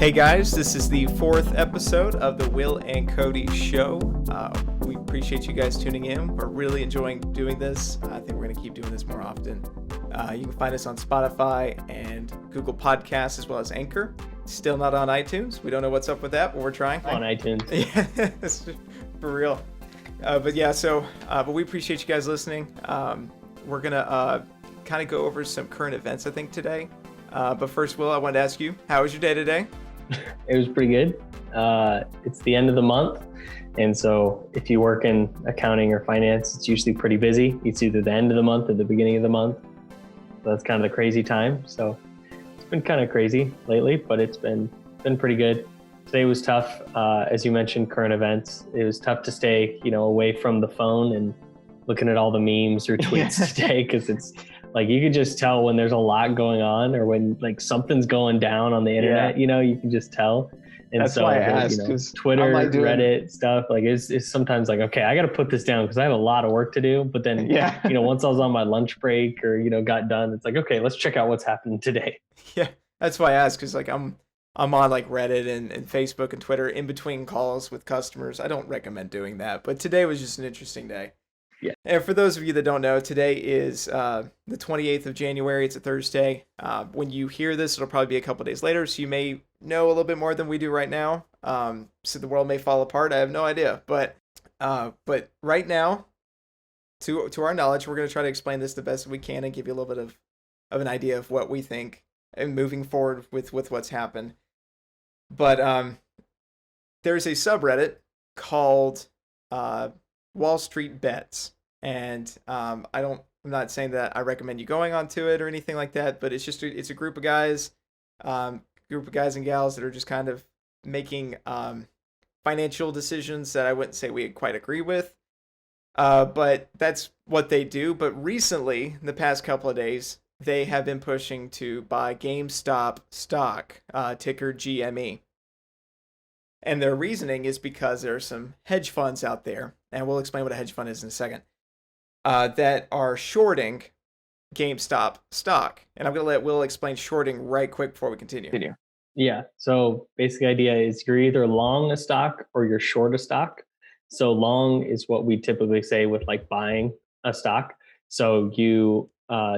Hey guys, this is the fourth episode of the Will and Cody Show. We appreciate you guys tuning in. We're really enjoying doing this. I think we're going to keep doing this more often. You can find us on Spotify and Google Podcasts as well as Anchor. Still not on iTunes. We don't know what's up with that, but we're trying. On iTunes. Yeah, for real. But we appreciate you guys listening. We're going to kind of go over some current events, I think, today. But first, Will, I wanted to ask you, how was your day today? It was pretty good. It's the end of the month. And so if you work in accounting or finance, it's usually pretty busy. It's either the end of the month or the beginning of the month. So that's kind of the crazy time. So it's been kind of crazy lately, but it's been pretty good. Today was tough. As you mentioned, current events. It was tough to stay, away from the phone and looking at all the memes or tweets today, because it's like you can just tell when there's a lot going on or when like something's going down on the internet. You can just tell. And that's why I asked, Twitter, Reddit stuff, like it's sometimes like, okay, I got to put this down because I have a lot of work to do. But then, once I was on my lunch break or, got done, it's like, okay, let's check out what's happening today. Yeah, that's why I asked, because like I'm on like Reddit and Facebook and Twitter in between calls with customers. I don't recommend doing that, but today was just an interesting day. Yeah. And for those of you that don't know, today is the 28th of January. It's a Thursday. When you hear this, it'll probably be a couple days later, so you may know a little bit more than we do right now. So the world may fall apart. I have no idea. But right now, to our knowledge, we're going to try to explain this the best we can and give you a little bit of an idea of what we think and moving forward with what's happened. But there's a subreddit called WallStreetBets. And I'm not saying that I recommend you going onto it or anything like that, but it's just it's a group of guys and gals that are just kind of making financial decisions that I wouldn't say we quite agree with. But that's what they do. But recently, in the past couple of days, they have been pushing to buy GameStop stock, ticker GME. And their reasoning is because there are some hedge funds out there, and we'll explain what a hedge fund is in a second, that are shorting GameStop stock. And I'm going to let Will explain shorting right quick before we continue. Yeah. So basic idea is you're either long a stock or you're short a stock. So long is what we typically say with like buying a stock. So you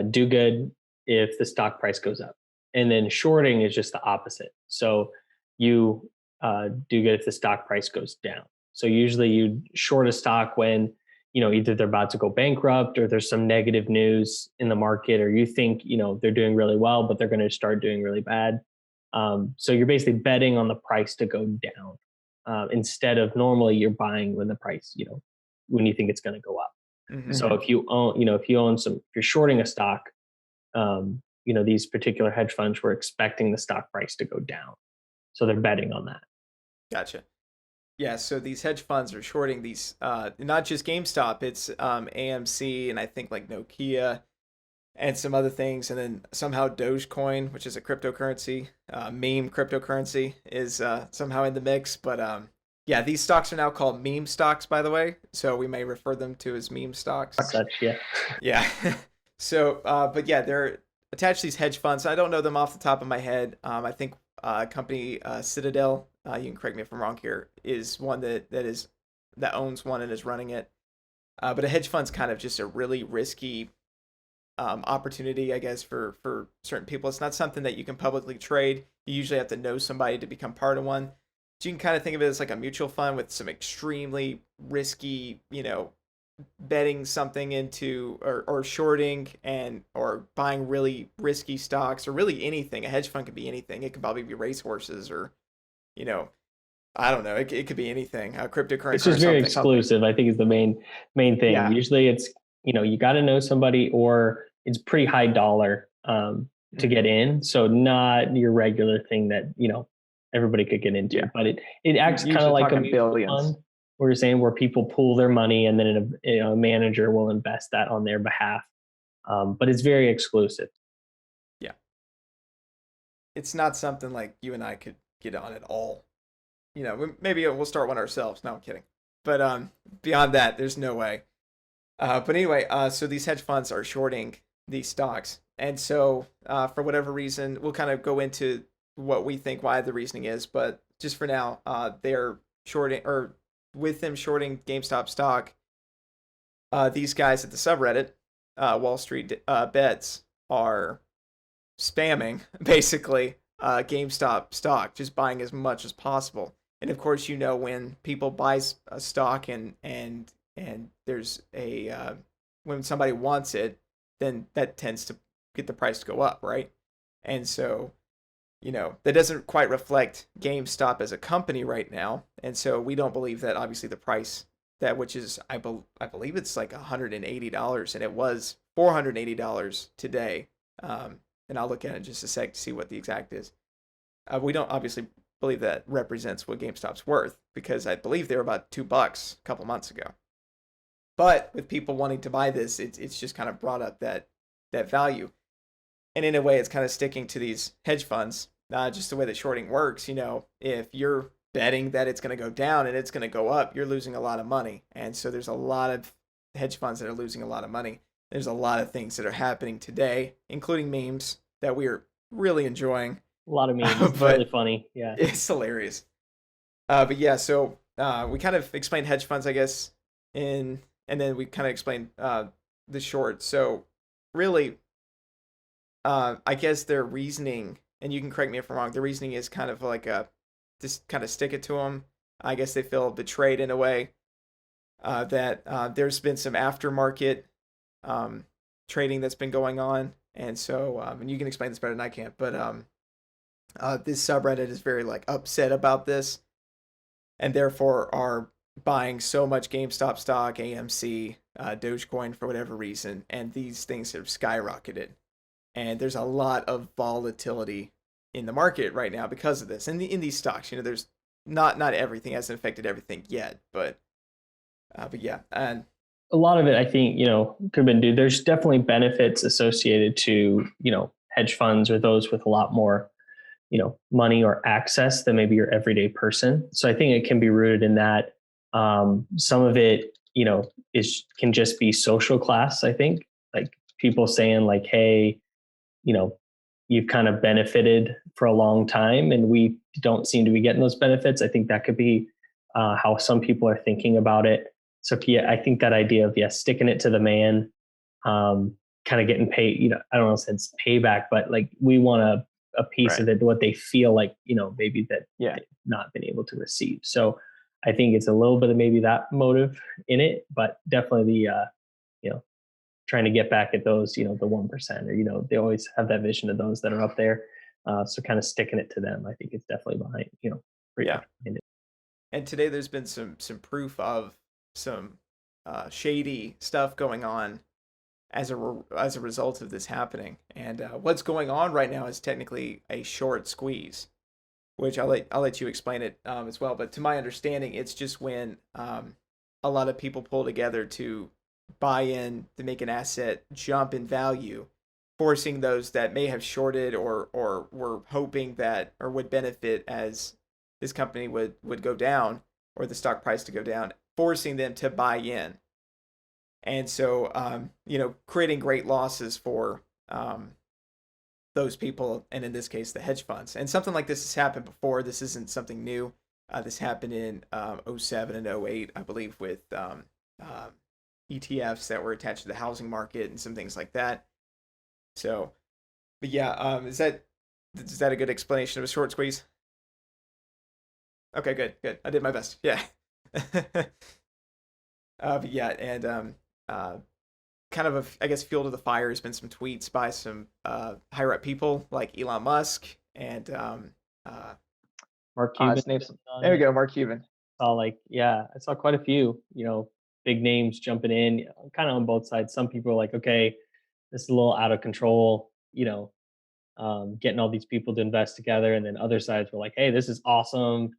do good if the stock price goes up. And then shorting is just the opposite. So you do good if the stock price goes down. So usually you short a stock when, either they're about to go bankrupt or there's some negative news in the market, or you think, they're doing really well, but they're going to start doing really bad. So you're basically betting on the price to go down instead of normally you're buying when the price, when you think it's going to go up. Mm-hmm. So if you own, if you're shorting a stock, these particular hedge funds were expecting the stock price to go down. So they're betting on that. Gotcha. Yeah, so these hedge funds are shorting these, not just GameStop, it's AMC and I think like Nokia and some other things. And then somehow Dogecoin, which is a cryptocurrency, meme cryptocurrency, is somehow in the mix. But yeah, these stocks are now called meme stocks, by the way. So we may refer them to as meme stocks. Such, yeah. Yeah. So, but yeah, they're attached to these hedge funds. I don't know them off the top of my head. I think company Citadel, you can correct me if I'm wrong here, is one that owns one and is running it. But a hedge fund's kind of just a really risky opportunity, I guess, for certain people. It's not something that you can publicly trade. You usually have to know somebody to become part of one. So you can kind of think of it as like a mutual fund with some extremely risky, betting something into or shorting or buying really risky stocks or really anything. A hedge fund could be anything. It could probably be racehorses or, I don't know. It could be anything. Cryptocurrency. It's just very exclusive, I think, is the main thing. Yeah. Usually it's, you got to know somebody or it's pretty high dollar to get in. So not your regular thing that, everybody could get into, but it acts kind of like a mutual fund. We're saying where people pool their money and then a manager will invest that on their behalf. But it's very exclusive. Yeah. It's not something like you and I could get on at all. Maybe we'll start one ourselves. No, I'm kidding. But beyond that, there's no way. But anyway, so these hedge funds are shorting these stocks. And so for whatever reason, we'll kind of go into what we think why the reasoning is, but just for now, they're shorting, or with them shorting GameStop stock, these guys at the subreddit, Wall Street Bets, are spamming basically GameStop stock, just buying as much as possible. And of course, when people buy a stock and there's when somebody wants it, then that tends to get the price to go up, right? And so that doesn't quite reflect GameStop as a company right now. And so we don't believe that obviously the price that which is I believe it's like $180 and it was $480 today. And I'll look at it in just a sec to see what the exact is. We don't obviously believe that represents what GameStop's worth because I believe they were about $2 a couple months ago. But with people wanting to buy this, it's just kind of brought up that value. And in a way, it's kind of sticking to these hedge funds, just the way that shorting works. If you're betting that it's going to go down and it's going to go up, you're losing a lot of money. And so there's a lot of hedge funds that are losing a lot of money. There's a lot of things that are happening today, including memes that we are really enjoying. A lot of memes. It's really funny. Yeah. It's hilarious. But yeah, so we kind of explained hedge funds, I guess, and then we kind of explained the short. So really, I guess their reasoning, and you can correct me if I'm wrong, their reasoning is kind of like just kind of stick it to them. I guess they feel betrayed in a way, that there's been some aftermarket trading that's been going on. And so, and you can explain this better than I can, but this subreddit is very upset about this and therefore are buying so much GameStop stock, AMC, Dogecoin for whatever reason. And these things have skyrocketed. And there's a lot of volatility in the market right now because of this. And in these stocks, there's not everything hasn't affected everything yet, but yeah. And a lot of it, I think, could have been due. There's definitely benefits associated to, hedge funds or those with a lot more, money or access than maybe your everyday person. So I think it can be rooted in that. Some of it, can just be social class. I think like people saying like, hey, you've kind of benefited for a long time and we don't seem to be getting those benefits. I think that could be how some people are thinking about it. So yeah, I think that idea of sticking it to the man, kind of getting paid, I don't know if it's payback, but like we want a piece right. of it, what they feel like, maybe that they've not been able to receive. So I think it's a little bit of maybe that motive in it, but definitely the, trying to get back at those, the 1%, or, they always have that vision of those that are up there. So kind of sticking it to them, I think it's definitely behind, pretty much behind it. And today there's been some proof of some shady stuff going on as a result of this happening. And what's going on right now is technically a short squeeze, which I'll let you explain it as well. But to my understanding, it's just when a lot of people pull together to buy in to make an asset jump in value, forcing those that may have shorted or were hoping that or would benefit as this company would go down or the stock price to go down, forcing them to buy in. And so, creating great losses for those people, and in this case, the hedge funds. And something like this has happened before. This isn't something new. This happened in 07 and 08, I believe, with ETFs that were attached to the housing market and some things like that. So, but yeah, is that a good explanation of a short squeeze? Okay, good. I did my best. Yeah. But yeah, and kind of I guess fuel to the fire has been some tweets by some higher up people like Elon Musk and Mark Cuban. There we go, Mark Cuban. I saw quite a few, big names jumping in, kind of on both sides. Some people are like, okay, this is a little out of control, getting all these people to invest together. And then other sides were like, hey, this is awesome,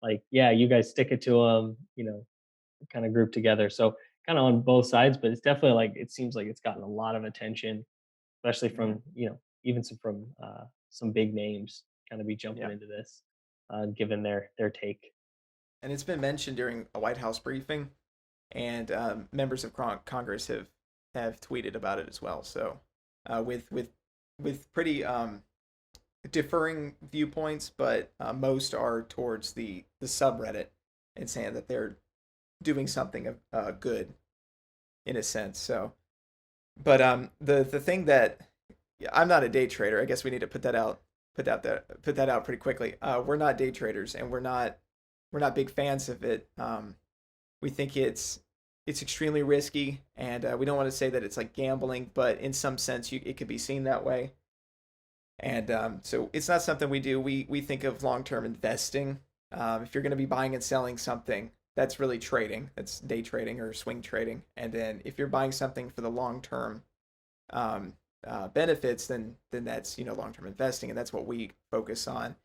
like, yeah, you guys stick it to them, kind of group together. So kind of on both sides, but it's definitely it seems like it's gotten a lot of attention, especially from, even from some big names kind of be jumping into this, given their take. And it's been mentioned during a White House briefing, and members of Congress have tweeted about it as well. So with pretty differing viewpoints, but most are towards the subreddit and saying that they're doing something good in a sense. So, but the thing that I'm not a day trader. I guess we need to put that out pretty quickly. We're not day traders, and we're not big fans of it. We think it's extremely risky, and we don't want to say that it's like gambling, but in some sense, it could be seen that way. And so it's not something we do. We think of long term investing. If you're going to be buying and selling something, that's really trading. That's day trading or swing trading. And then if you're buying something for the long term um, benefits, then that's long term investing, and that's what we focus on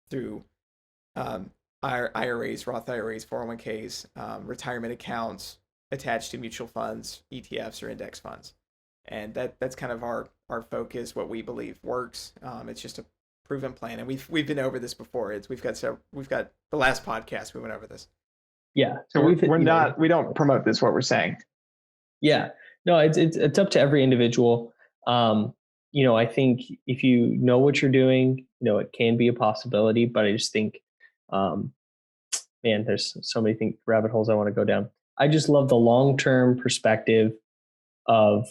through um, IRAs, Roth IRAs, 401ks, retirement accounts attached to mutual funds, ETFs, or index funds. And that's kind of our focus, what we believe works. It's just a proven plan, and we've been over this before. We've got the last podcast we went over this. Yeah. So we don't promote this, what we're saying. Yeah. No, it's up to every individual. I think if you know what you're doing, it can be a possibility, but I just think, man, there's so many rabbit holes I want to go down. I just love the long-term perspective of,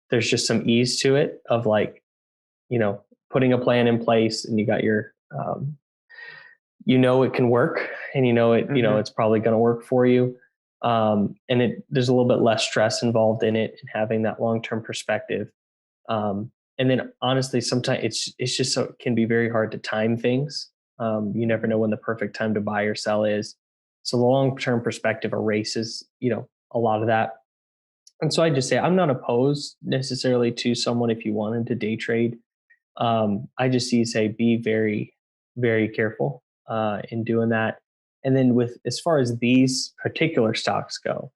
there's just some ease to it of like, putting a plan in place, and you got your, it can work, and it's probably going to work for you. And there's a little bit less stress involved in it, and having that long-term perspective. And then honestly, sometimes it's just so it can be very hard to time things. You never know when the perfect time to buy or sell is. So the long-term perspective erases, a lot of that. And so I just say, I'm not opposed necessarily to someone if you wanted to day trade. I just say, be very, very careful in doing that. And then as far as these particular stocks go,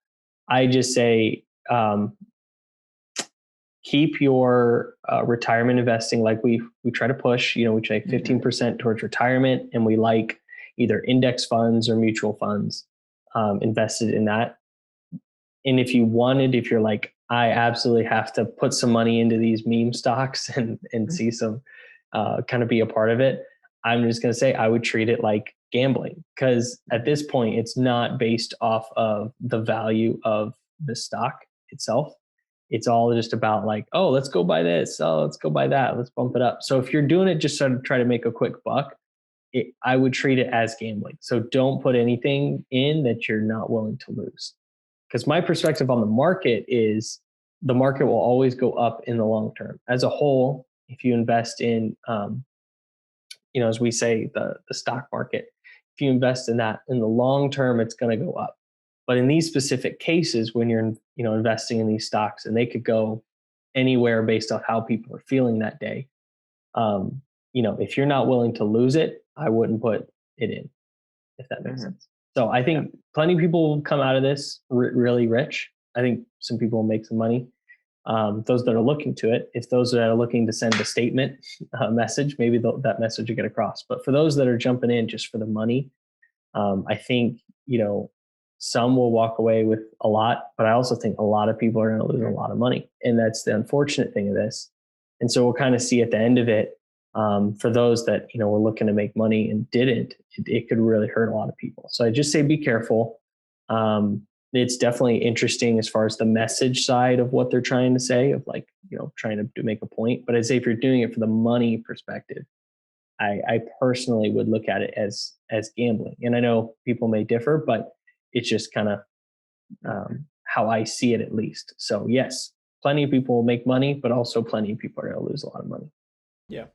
I just say, keep your retirement investing like we try to push. We take 15% towards retirement, and we like either index funds or mutual funds invested in that. And if you're like, I absolutely have to put some money into these meme stocks and see some kind of be a part of it, I'm just going to say I would treat it like gambling, because at this point, it's not based off of the value of the stock itself. It's all just about like, oh, let's go buy this. Oh, let's go buy that. Let's bump it up. So if you're doing it just to try to make a quick buck, I would treat it as gambling. So don't put anything in that you're not willing to lose. Because my perspective on the market is the market will always go up in the long term. As a whole, if you invest in, as we say, the stock market, if you invest in that in the long term, it's going to go up. But in these specific cases, when you're investing in these stocks, and they could go anywhere based on how people are feeling that day, if you're not willing to lose it, I wouldn't put it in, if that makes sense. So I think plenty of people will come out of this really rich. I think some people will make some money. Those that are looking to it, if those that are looking to send a statement message, maybe that message will get across. But for those that are jumping in just for the money, I think, some will walk away with a lot, but I also think a lot of people are going to lose a lot of money. And that's the unfortunate thing of this. And so we'll kind of see at the end of it, for those that, were looking to make money and didn't, it could really hurt a lot of people. So I just say, be careful. It's definitely interesting as far as the message side of what they're trying to say, of like, trying to make a point. But I'd say if you're doing it for the money perspective, I personally would look at it as gambling. And I know people may differ, but it's just kind of how I see it, at least. So yes, plenty of people will make money, but also plenty of people are going to lose a lot of money. Yeah.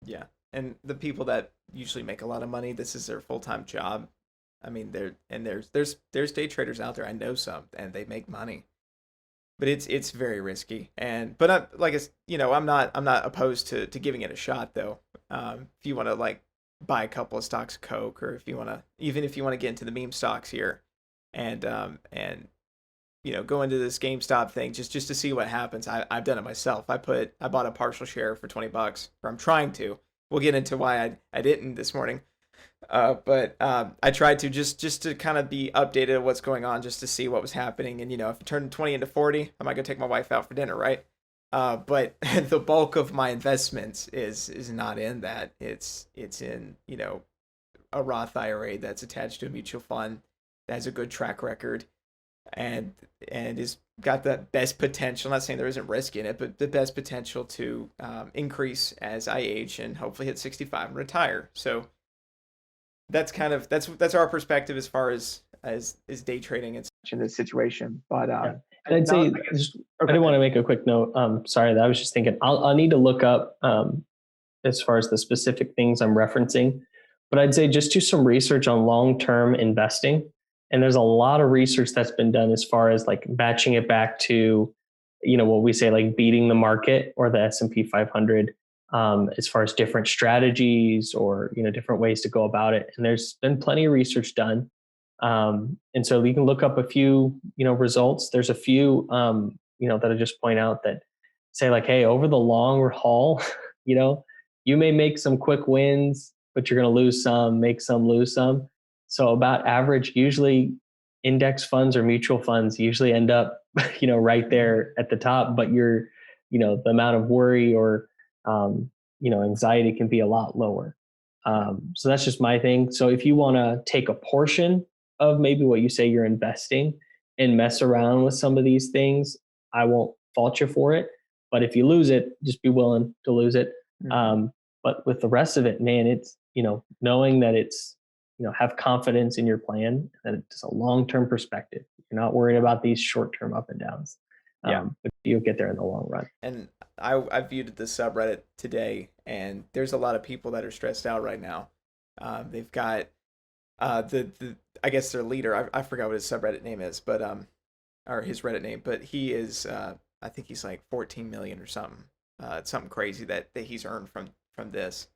Yeah. And the people that usually make a lot of money, this is their full-time job. I mean, there's day traders out there. I know some, and they make money, but it's very risky. But I'm not opposed to giving it a shot though. If you want to like buy a couple of stocks of Coke, or if you want to get into the meme stocks here, and go into this GameStop thing just to see what happens. I've done it myself. I bought a partial share for $20, or I'm trying to. We'll get into why I didn't this morning. But I tried to just to kind of be updated on what's going on, just to see what was happening. And if it turned 20 into 40, I might go take my wife out for dinner, right? But the bulk of my investments is not in that. It's in, a Roth IRA that's attached to a mutual fund that has a good track record and is got the best potential. I'm not saying there isn't risk in it, but the best potential to increase as I age and hopefully hit 65 and retire. So that's kind of that's our perspective as far as day trading and in this situation. But Yeah. And I'd say I didn't want to make a quick note. Sorry, that I was just thinking I'll need to look up as far as the specific things I'm referencing. But I'd say just do some research on long-term investing. And there's a lot of research that's been done as far as like matching it back to, what we say like beating the market or the S&P 500, as far as different strategies or, different ways to go about it. And there's been plenty of research done. And so you can look up a few, results. There's a few, that I just point out that say like, hey, over the long haul, you may make some quick wins, but you're going to lose some, make some, lose some. So about average, usually index funds or mutual funds usually end up, right there at the top, but the amount of worry or, anxiety can be a lot lower. So that's just my thing. So if you want to take a portion of maybe what you say you're investing and mess around with some of these things, I won't fault you for it. But if you lose it, just be willing to lose it. But with the rest of it, man, it's, knowing that it's, have confidence in your plan and it's a long-term perspective. You're not worried about these short-term up and downs. But you'll get there in the long run. And I viewed the subreddit today, and there's a lot of people that are stressed out right now. They've got the I guess their leader. I forgot what his subreddit name is, but or his Reddit name, but he is I think he's like 14 million or something. Something crazy that he's earned from this.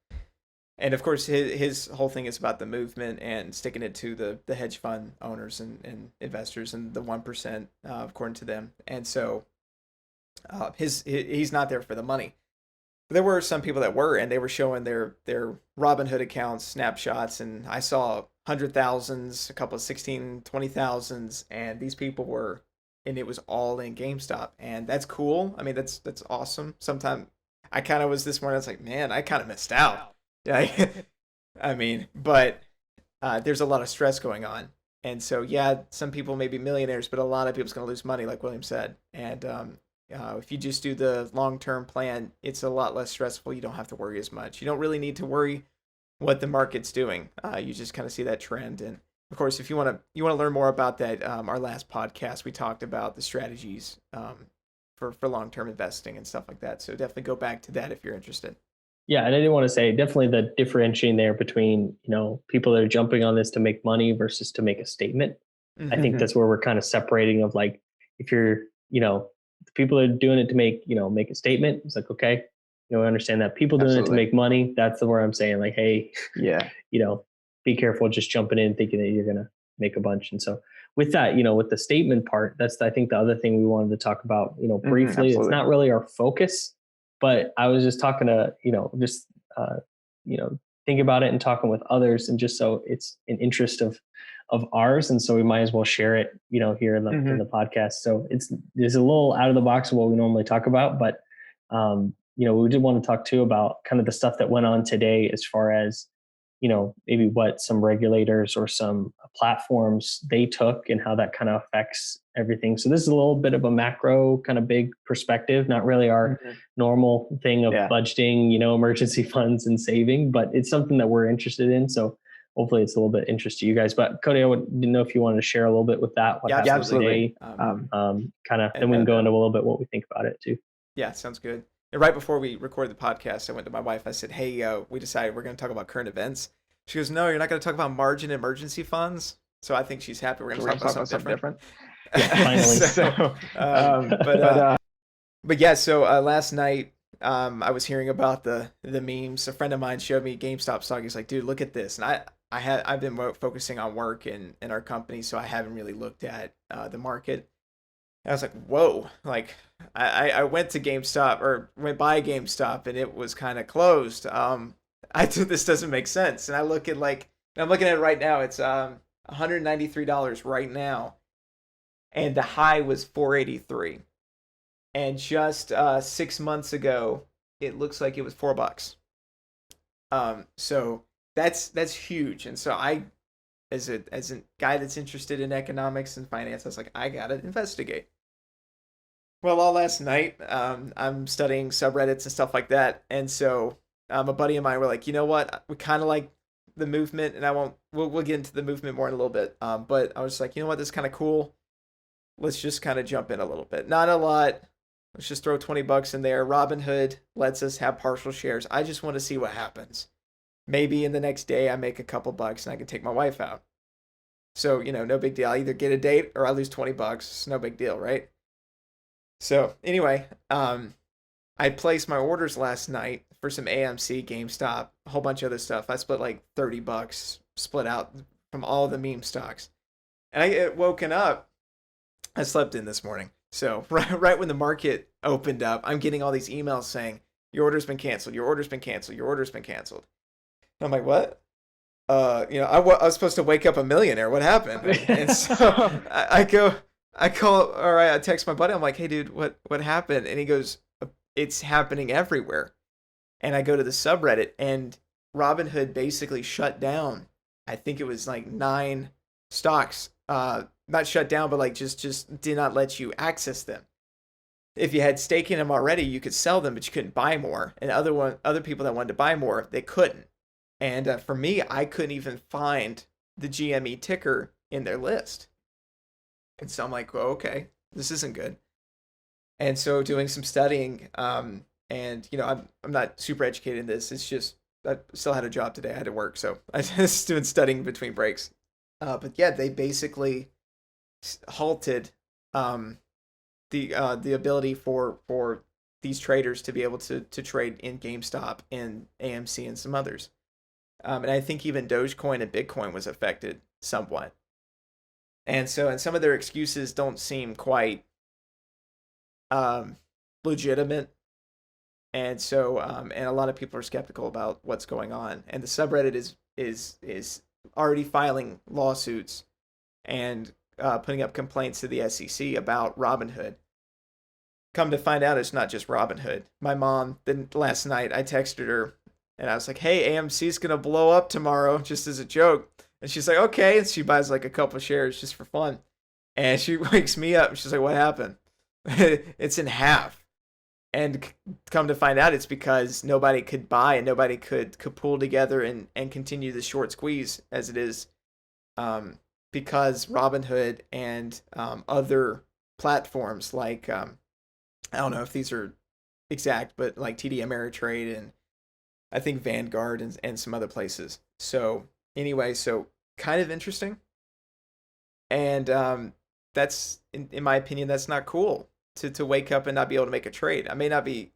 And of course, his whole thing is about the movement and sticking it to the hedge fund owners and investors and the 1%, according to them. And so, he's not there for the money. There were some people that were, and they were showing their Robinhood accounts, snapshots, and I saw 100,000s, a couple of 16, 20,000s, and these people were, and it was all in GameStop, and that's cool. I mean, that's awesome. Sometimes I kind of was this morning. I was like, man, I kind of missed out. Yeah, I mean, but there's a lot of stress going on, and so yeah, some people may be millionaires, but a lot of people's going to lose money, like William said. And if you just do the long-term plan, it's a lot less stressful. You don't have to worry as much. You don't really need to worry what the market's doing. You just kind of see that trend. And of course, if you want to learn more about that, our last podcast we talked about the strategies for long-term investing and stuff like that. So definitely go back to that if you're interested. Yeah, and I didn't want to say definitely the differentiating there between, people that are jumping on this to make money versus to make a statement. Mm-hmm. I think that's where we're kind of separating of like, if you're, the people that are doing it to make, make a statement, it's like, okay, I understand that. People doing it to make money, that's where I'm saying like, hey, yeah, be careful just jumping in thinking that you're going to make a bunch. And so with that, with the statement part, that's, I think the other thing we wanted to talk about, briefly. It's not really our focus. But I was just talking to, think about it and talking with others, and just so it's an interest of ours, and so we might as well share it, here in the podcast. So it's a little out of the box of what we normally talk about, but we did want to talk too about kind of the stuff that went on today, as far as maybe what some regulators or some platforms they took and how that kind of affects everything. So this is a little bit of a macro kind of big perspective, not really our normal thing of budgeting, emergency funds and saving, but it's something that we're interested in. So hopefully it's a little bit interest to you guys. But Cody, I didn't know if you wanted to share a little bit with that. Absolutely. Kind of, then we can go into a little bit what we think about it too. Yeah, sounds good. And right before we recorded the podcast, I went to my wife. I said, hey, we decided we're going to talk about current events. She goes, no, you're not going to talk about margin emergency funds. So I think she's happy. We're going to talk about something different. Yeah, finally. But yeah, so last night I was hearing about the memes. A friend of mine showed me GameStop stock. He's like, dude, look at this. And I've been focusing on work in our company, so I haven't really looked at the market. And I was like, whoa, like I went to GameStop or went by GameStop and it was kind of closed. I thought this doesn't make sense. And I'm looking at it right now. It's $193 right now. And the high was $483. and just 6 months ago, it looks like it was $4. So that's huge. And so I, as a guy that's interested in economics and finance, I was like, I gotta investigate. Well, all last night, I'm studying subreddits and stuff like that, and so a buddy of mine were like, you know what, we kind of like the movement, and I won't. We'll get into the movement more in a little bit. But I was like, you know what, this is kind of cool. Let's just kind of jump in a little bit. Not a lot. Let's just throw $20 in there. Robinhood lets us have partial shares. I just want to see what happens. Maybe in the next day I make a couple bucks and I can take my wife out. So, no big deal. I either get a date or I lose $20. It's no big deal, right? So anyway, I placed my orders last night for some AMC, GameStop, a whole bunch of other stuff. I split like $30, split out from all the meme stocks. And I get woken up. I slept in this morning. So right when the market opened up, I'm getting all these emails saying, your order's been canceled, your order's been canceled, your order's been canceled. And I'm like, what? I was supposed to wake up a millionaire. What happened? And so I call, all right, I text my buddy. I'm like, hey, dude, what happened? And he goes, it's happening everywhere. And I go to the subreddit, and Robinhood basically shut down. I think it was like 9 stocks. Not shut down, but like just did not let you access them. If you had stake in them already, you could sell them, but you couldn't buy more. And other people that wanted to buy more, they couldn't. And for me, I couldn't even find the GME ticker in their list. And so I'm like, well, okay, this isn't good. And so doing some studying, and I'm not super educated in this. It's just I still had a job today. I had to work, so I was doing studying between breaks. But yeah, they basically halted the ability for these traders to be able to trade in GameStop and AMC and some others. And I think even Dogecoin and Bitcoin was affected somewhat. And some of their excuses don't seem quite legitimate. And so and a lot of people are skeptical about what's going on. And the subreddit is already filing lawsuits and putting up complaints to the SEC about Robinhood. Come to find out, it's not just Robinhood. My mom, then last night, I texted her and I was like, hey, AMC's going to blow up tomorrow, just as a joke. And she's like, okay. And she buys like a couple shares just for fun. And she wakes me up and she's like, what happened? It's in half. And come to find out, it's because nobody could buy and nobody could pull together and continue the short squeeze as it is, because Robinhood and other platforms like, I don't know if these are exact, but like TD Ameritrade and I think Vanguard and some other places. So anyway, so kind of interesting. And that's, in my opinion, that's not cool to wake up and not be able to make a trade. I may not be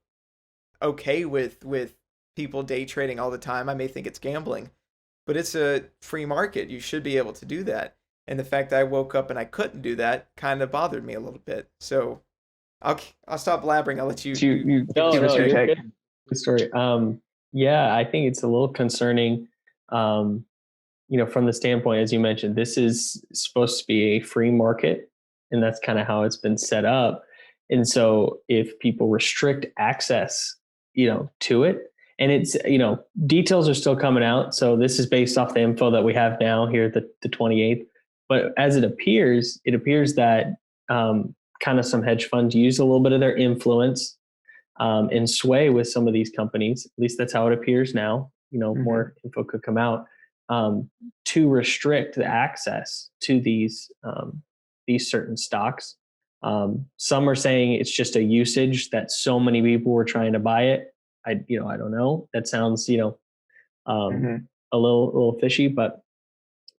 okay with people day trading all the time. I may think it's gambling, but it's a free market. You should be able to do that. And the fact that I woke up and I couldn't do that kind of bothered me a little bit. So I'll stop blabbering. I'll let you. No, you're good. Good story. Yeah, I think it's a little concerning. From the standpoint, as you mentioned, this is supposed to be a free market, and that's kind of how it's been set up. And so if people restrict access, to it, and it's, details are still coming out. So this is based off the info that we have now here, the 28th. But as it appears that kind of some hedge funds use a little bit of their influence and sway with some of these companies. At least that's how it appears now. More info could come out to restrict the access to these certain stocks. Some are saying it's just a usage that so many people were trying to buy it. I don't know. That sounds, a little fishy, but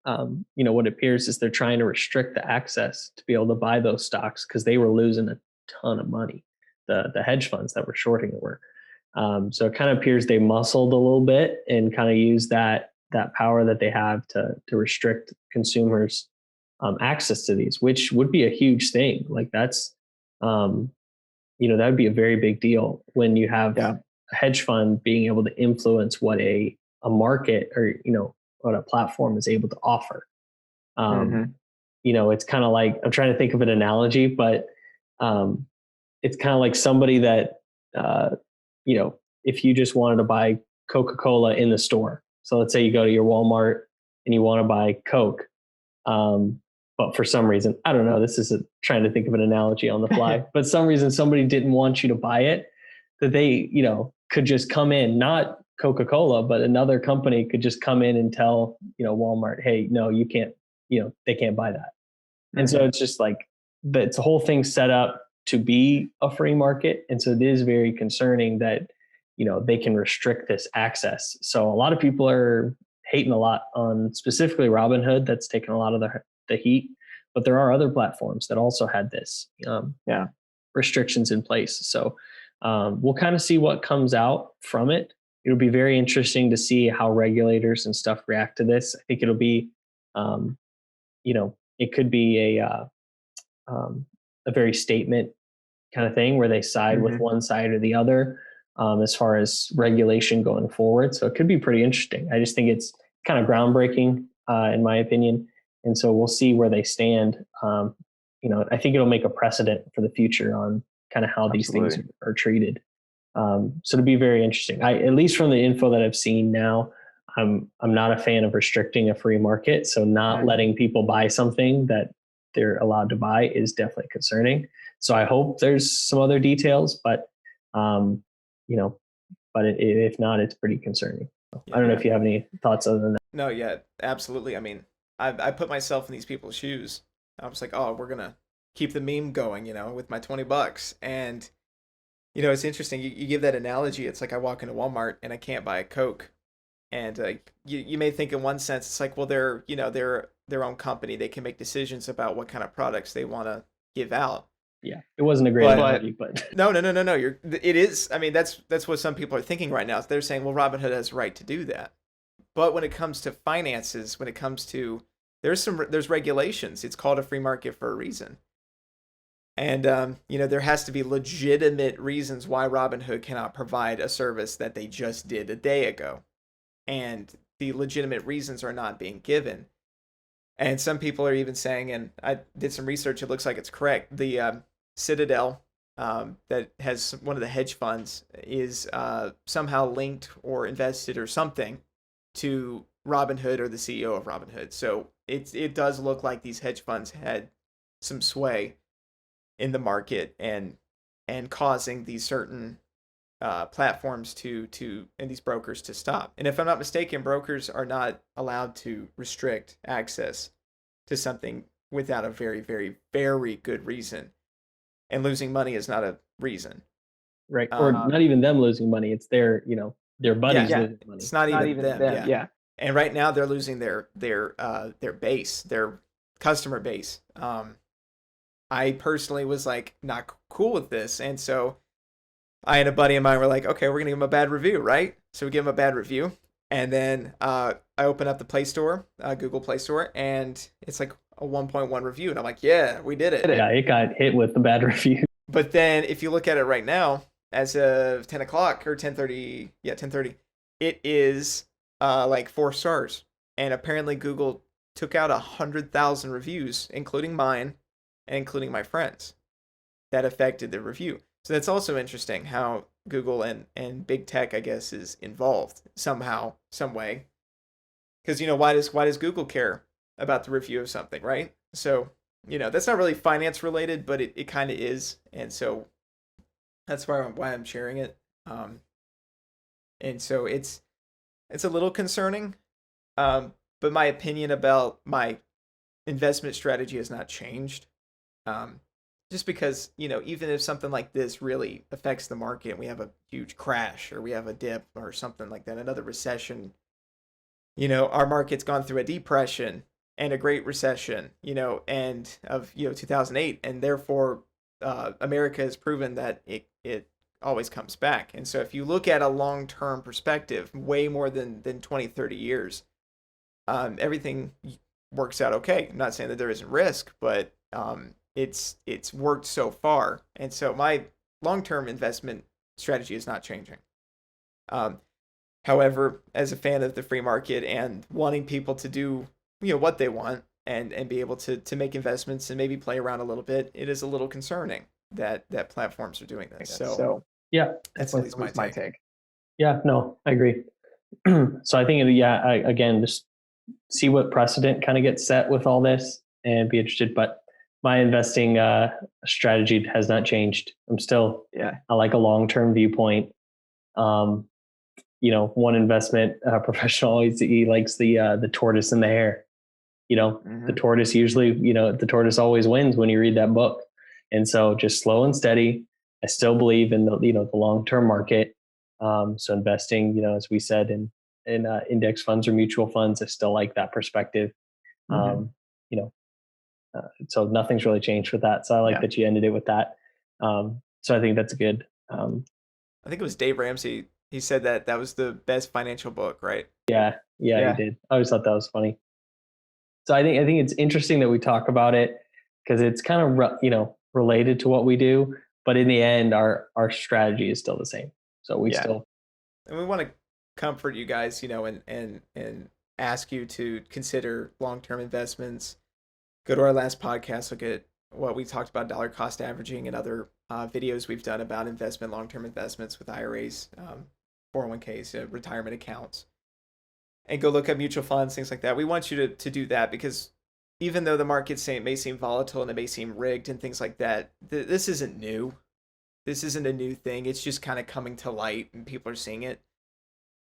what appears is they're trying to restrict the access to be able to buy those stocks because they were losing a ton of money. The hedge funds that were shorting it were. So it kind of appears they muscled a little bit and kind of used that power that they have to restrict consumers' access to these, which would be a huge thing. Like that's, that would be a very big deal when you have a hedge fund being able to influence what a market or, what a platform is able to offer. It's kind of like, I'm trying to think of an analogy, but it's kind of like somebody that, if you just wanted to buy Coca-Cola in the store. So let's say you go to your Walmart and you want to buy Coke. But for some reason, I don't know, this is trying to think of an analogy on the fly, but some reason somebody didn't want you to buy it, that they, could just come in, not Coca-Cola, but another company could just come in and tell, Walmart, hey, no, you can't, they can't buy that. And so it's just like, it's a whole thing set up to be a free market. And so it is very concerning that, they can restrict this access. So a lot of people are hating a lot on specifically Robinhood. That's taken a lot of the heat, but there are other platforms that also had this restrictions in place. So we'll kind of see what comes out from it. It'll be very interesting to see how regulators and stuff react to this. I think it'll be, it could be a very statement kind of thing where they side with one side or the other as far as regulation going forward. So it could be pretty interesting. I just think it's kind of groundbreaking in my opinion. And so we'll see where they stand. I think it'll make a precedent for the future on kind of how these things are treated. So it'll be very interesting. At least from the info that I've seen now, I'm not a fan of restricting a free market. So not letting people buy something that they're allowed to buy is definitely concerning. So I hope there's some other details, but if not, it's pretty concerning. I don't know if you have any thoughts other than that. No, yeah, absolutely. I mean, I put myself in these people's shoes. I was like, oh, we're going to keep the meme going, with my $20. And, it's interesting. You give that analogy. It's like I walk into Walmart and I can't buy a Coke. And you may think in one sense, it's like, well, they're their own company. They can make decisions about what kind of products they want to give out. Yeah, it wasn't a great analogy, but no. It is. I mean, that's what some people are thinking right now. They're saying, well, Robinhood has a right to do that. But when it comes to finances, when it comes to there's regulations. It's called a free market for a reason. And there has to be legitimate reasons why Robinhood cannot provide a service that they just did a day ago, and the legitimate reasons are not being given. And some people are even saying, and I did some research, it looks like it's correct. The Citadel that has one of the hedge funds is somehow linked or invested or something to Robinhood or the CEO of Robinhood. So it does look like these hedge funds had some sway in the market and causing these certain platforms and these brokers to stop. And if I'm not mistaken, brokers are not allowed to restrict access to something without a very, very, very good reason. And losing money is not a reason. Right. Or not even them losing money. It's their buddies losing money. It's not even them. Yeah. And right now they're losing their base, their customer base. I personally was like not cool with this. And so I and a buddy of mine were like, okay, we're going to give him a bad review, right? So we give him a bad review. And then I open up the Play Store, Google Play Store, and it's like a 1.1 review. And I'm like, yeah, we did it. Yeah, it got hit with the bad review. But then if you look at it right now, as of 10 o'clock or 10:30, it is like 4 stars. And apparently Google took out 100,000 reviews, including mine and including my friends, that affected the review. So that's also interesting how Google and big tech, I guess, is involved somehow, some way. Because, why does Google care about the review of something, right? So, that's not really finance related, but it kind of is. And so that's why I'm sharing it. And so it's a little concerning. But my opinion about my investment strategy has not changed. Just because, even if something like this really affects the market, we have a huge crash or we have a dip or something like that, another recession, our market's gone through a depression and a great recession, and of, 2008. And therefore, America has proven that it always comes back. And so if you look at a long-term perspective, way more than 20, 30 years, everything works out okay. I'm not saying that there isn't risk, but it's worked so far. And so my long-term investment strategy is not changing. However, as a fan of the free market and wanting people to do, what they want and be able to make investments and maybe play around a little bit, it is a little concerning. that platforms are doing this. So yeah, that's at least my take. Yeah, no, I agree. So I think, again, just see what precedent kind of gets set with all this and be interested. But my investing strategy has not changed. I like a long-term viewpoint. One investment professional always, he likes the tortoise and the hare. The tortoise usually, the tortoise always wins when you read that book. And so just slow and steady. I still believe in the long-term market. So investing, as we said, in index funds or mutual funds, I still like that perspective. So nothing's really changed with that. So I like that you ended it with that. So I think that's good. I think it was Dave Ramsey. He said that was the best financial book, right? Yeah, he did. I always thought that was funny. So I think it's interesting that we talk about it because it's kind of related to what we do, but in the end, our strategy is still the same. So we still, and we want to comfort you guys, and ask you to consider long-term investments. Go to our last podcast, look at what we talked about dollar cost averaging and other videos we've done about long-term investments with IRAs, 401ks, retirement accounts. And go look at mutual funds, things like that. We want you to do that because even though the market may seem volatile and it may seem rigged and things like that, this isn't new. This isn't a new thing. It's just kind of coming to light and people are seeing it.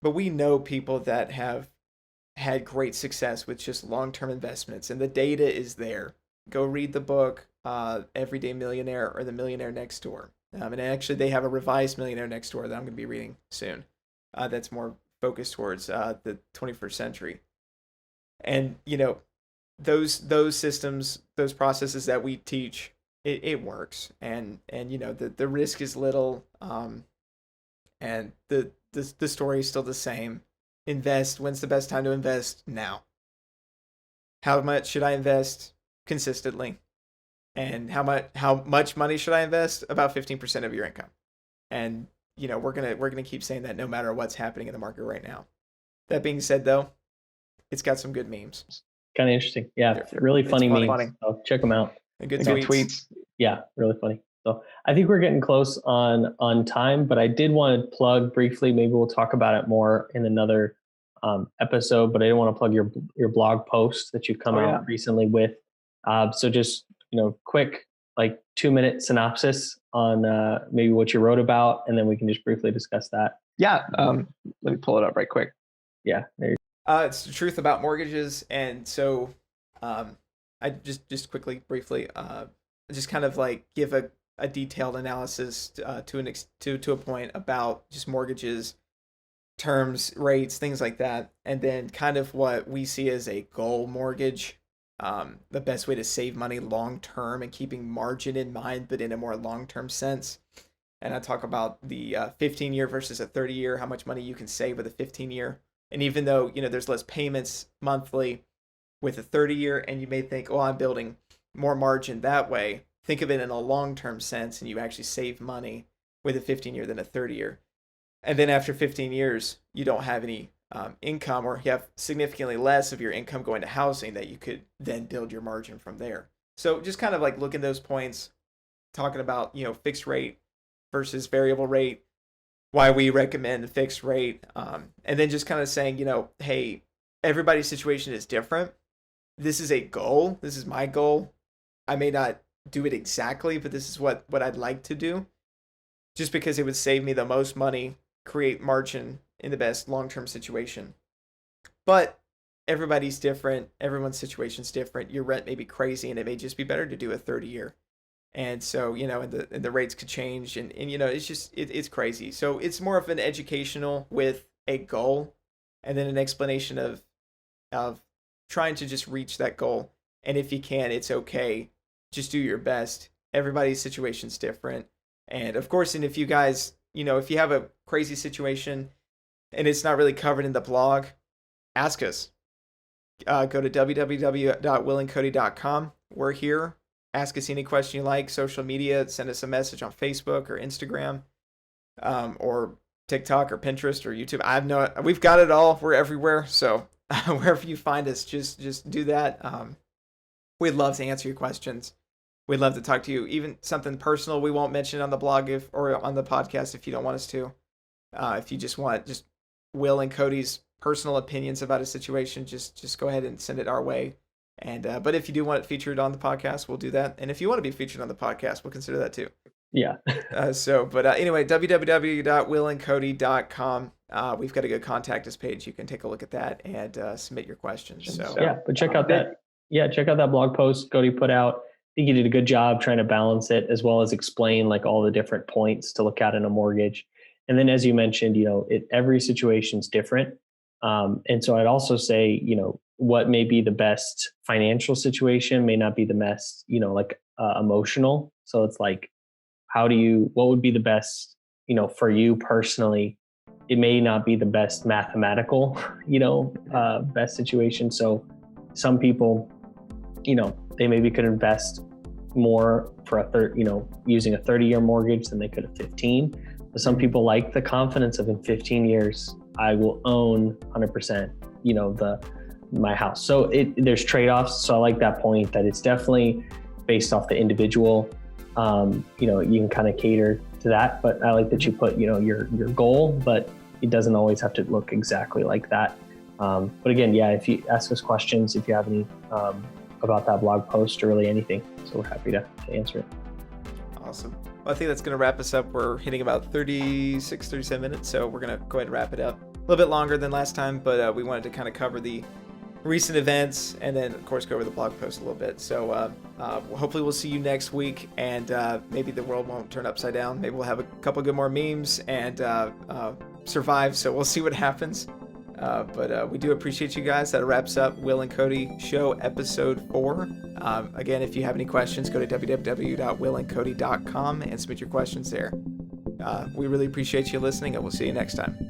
But we know people that have had great success with just long-term investments, and the data is there. Go read the book, Everyday Millionaire or The Millionaire Next Door. And actually, they have a revised Millionaire Next Door that I'm going to be reading soon. That's more focused towards the 21st century. And those systems, those processes that we teach, it works. And the risk is little, and the story is still the same. Invest. When's the best time to invest? Now. How much should I invest? Consistently. And how much money should I invest? About 15% of your income. And we're gonna keep saying that no matter what's happening in the market right now. That being said, though, it's got some good memes. Kind of interesting. Yeah, really funny memes. So check them out. And good tweets. Yeah, really funny. So I think we're getting close on time, but I did want to plug briefly. Maybe we'll talk about it more in another episode. But I didn't want to plug your blog post that you've come out recently with. So just quick 2-minute synopsis on maybe what you wrote about, and then we can just briefly discuss that. Yeah. Let me pull it up right quick. Yeah. There you it's the truth about mortgages, and so I just quickly, briefly, just kind of give a detailed analysis to a point about just mortgages, terms, rates, things like that, and then kind of what we see as a goal mortgage, the best way to save money long term and keeping margin in mind, but in a more long term sense. And I talk about the 15-year versus a 30-year, how much money you can save with a 15-year. And even though, there's less payments monthly with a 30-year, and you may think, oh, I'm building more margin that way, think of it in a long-term sense, and you actually save money with a 15-year than a 30-year. And then after 15 years, you don't have any income, or you have significantly less of your income going to housing that you could then build your margin from there. So just kind of look at those points, talking about, fixed rate versus variable rate, why we recommend fixed rate, and then just kind of saying, hey, everybody's situation is different. This is a goal. This is my goal. I may not do it exactly, but this is what I'd like to do, just because it would save me the most money, create margin in the best long-term situation. But everybody's different. Everyone's situation's different. Your rent may be crazy, and it may just be better to do a 30-year. And so, and the rates could change, and it's just, it's crazy. So it's more of an educational with a goal, and then an explanation of trying to just reach that goal. And if you can, it's okay. Just do your best. Everybody's situation's different. And of course, and if you guys, if you have a crazy situation and it's not really covered in the blog, ask us. Go to www.willandcody.com. We're here. Ask us any question you like. Social media, send us a message on Facebook or Instagram, or TikTok or Pinterest or YouTube. We've got it all. We're everywhere. So wherever you find us, just do that. We'd love to answer your questions. we'd love to talk to you. Even something personal we won't mention on the blog or on the podcast if you don't want us to. If you just want just Will and Cody's personal opinions about a situation, just go ahead and send it our way. And but if you do want it featured on the podcast, we'll do that. And if you want to be featured on the podcast, we'll consider that too. Yeah. Anyway, www.willandcody.com. We've got a good contact us page. You can take a look at that and submit your questions. So yeah, but check out that blog post Cody put out. I think he did a good job trying to balance it as well as explain like all the different points to look at in a mortgage. And then, as you mentioned, every situation is different. And so I'd also say, what may be the best financial situation may not be the best, emotional. So it's like, what would be the best, for you personally? It may not be the best mathematical, best situation. So some people, they maybe could invest more for using a 30-year mortgage than they could a 15. But some people like the confidence of in 15 years, I will own 100%, my house. So there's trade-offs. So I like that point that it's definitely based off the individual. You can kind of cater to that, but I like that you put, your goal, but it doesn't always have to look exactly like that. But again, if you ask us questions, if you have any about that blog post or really anything, so we're happy to answer it. Awesome. Well, I think that's going to wrap us up. We're hitting about 36, 37 minutes, so we're going to go ahead and wrap it up. A little bit longer than last time, but we wanted to kind of cover the recent events and then, of course, go over the blog post a little bit. So hopefully we'll see you next week, and maybe the world won't turn upside down. Maybe we'll have a couple good more memes and survive, so we'll see what happens. But we do appreciate you guys. That wraps up Will and Cody Show episode 4. Again, if you have any questions, go to www.willandcody.com and submit your questions there. We really appreciate you listening, and we'll see you next time.